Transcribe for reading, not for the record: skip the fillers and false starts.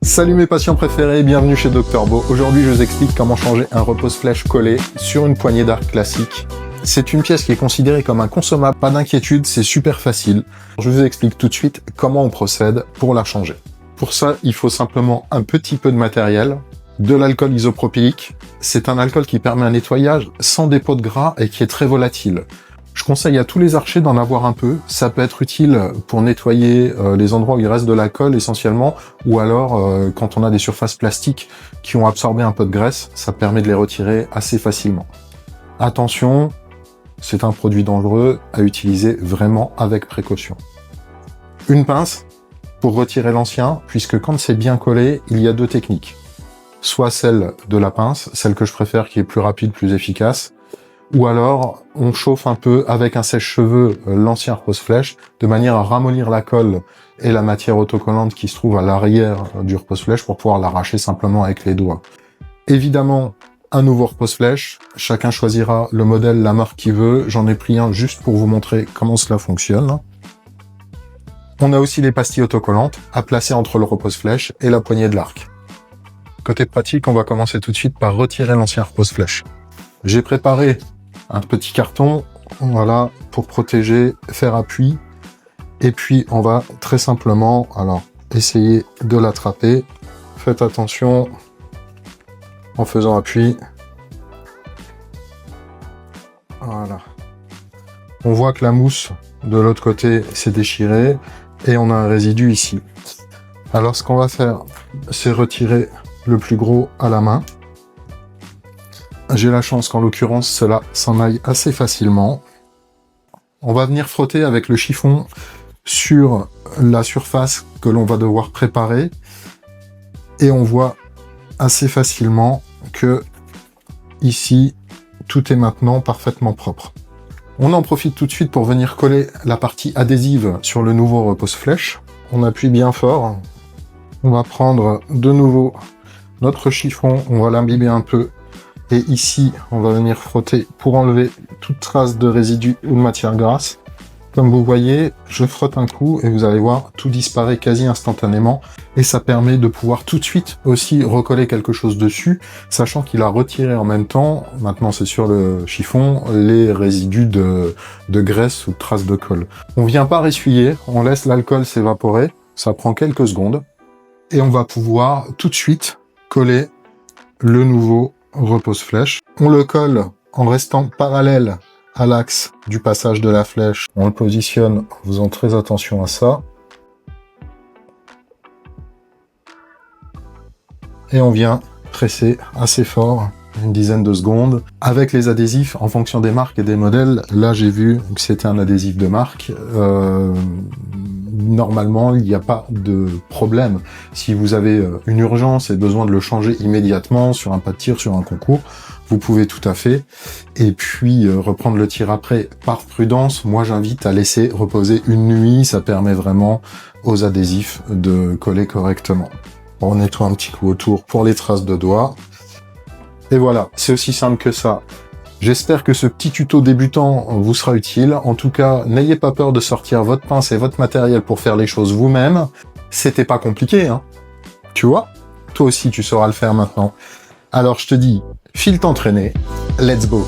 Salut mes patients préférés, bienvenue chez Dr Beau. Aujourd'hui, je vous explique comment changer un repose-flèche collé sur une poignée d'arc classique. C'est une pièce qui est considérée comme un consommable, pas d'inquiétude, c'est super facile. Je vous explique tout de suite comment on procède pour la changer. Pour ça, il faut simplement un petit peu de matériel, de l'alcool isopropylique. C'est un alcool qui permet un nettoyage sans dépôt de gras et qui est très volatile. Je conseille à tous les archers d'en avoir un peu. Ça peut être utile pour nettoyer les endroits où il reste de la colle essentiellement, ou alors quand on a des surfaces plastiques qui ont absorbé un peu de graisse, ça permet de les retirer assez facilement. Attention, c'est un produit dangereux à utiliser vraiment avec précaution. Une pince pour retirer l'ancien, puisque quand c'est bien collé, il y a deux techniques. Soit celle de la pince, celle que je préfère qui est plus rapide, plus efficace, ou alors on chauffe un peu avec un sèche-cheveux l'ancien repose-flèche de manière à ramollir la colle et la matière autocollante qui se trouve à l'arrière du repose-flèche pour pouvoir l'arracher simplement avec les doigts. Évidemment, un nouveau repose-flèche, chacun choisira le modèle, la marque qu'il veut. J'en ai pris un juste pour vous montrer comment cela fonctionne. On a aussi les pastilles autocollantes à placer entre le repose-flèche et la poignée de l'arc. Côté pratique, on va commencer tout de suite par retirer l'ancien repose-flèche. J'ai préparé un petit carton, voilà, pour protéger, faire appui. Et puis, on va très simplement, alors, essayer de l'attraper. Faites attention en faisant appui. Voilà. On voit que la mousse de l'autre côté s'est déchirée et on a un résidu ici. Alors, ce qu'on va faire, c'est retirer le plus gros à la main. J'ai la chance qu'en l'occurrence, cela s'en aille assez facilement. On va venir frotter avec le chiffon sur la surface que l'on va devoir préparer. Et on voit assez facilement que ici, tout est maintenant parfaitement propre. On en profite tout de suite pour venir coller la partie adhésive sur le nouveau repose-flèche. On appuie bien fort. On va prendre de nouveau notre chiffon, on va l'imbiber un peu. Et ici, on va venir frotter pour enlever toute trace de résidus ou de matière grasse. Comme vous voyez, je frotte un coup et vous allez voir, tout disparaît quasi instantanément. Et ça permet de pouvoir tout de suite aussi recoller quelque chose dessus, sachant qu'il a retiré en même temps, maintenant c'est sur le chiffon, les résidus de graisse ou de traces de colle. On vient pas ressuyer, on laisse l'alcool s'évaporer, ça prend quelques secondes. Et on va pouvoir tout de suite coller le nouveau repose-flèche. On le colle en restant parallèle à l'axe du passage de la flèche. On le positionne en faisant très attention à ça. Et on vient presser assez fort, une dizaine de secondes. Avec les adhésifs, en fonction des marques et des modèles, là j'ai vu que c'était un adhésif de marque. Normalement, il n'y a pas de problème. Si vous avez une urgence et besoin de le changer immédiatement sur un pas de tir, sur un concours, vous pouvez tout à fait. Et puis, reprendre le tir après. Par prudence, moi j'invite à laisser reposer une nuit. Ça permet vraiment aux adhésifs de coller correctement. On nettoie un petit coup autour pour les traces de doigts. Et voilà, c'est aussi simple que ça. J'espère que ce petit tuto débutant vous sera utile. En tout cas, n'ayez pas peur de sortir votre pince et votre matériel pour faire les choses vous-même. C'était pas compliqué, hein. Tu vois? Toi aussi, tu sauras le faire maintenant. Alors, je te dis, file t'entraîner. Let's go!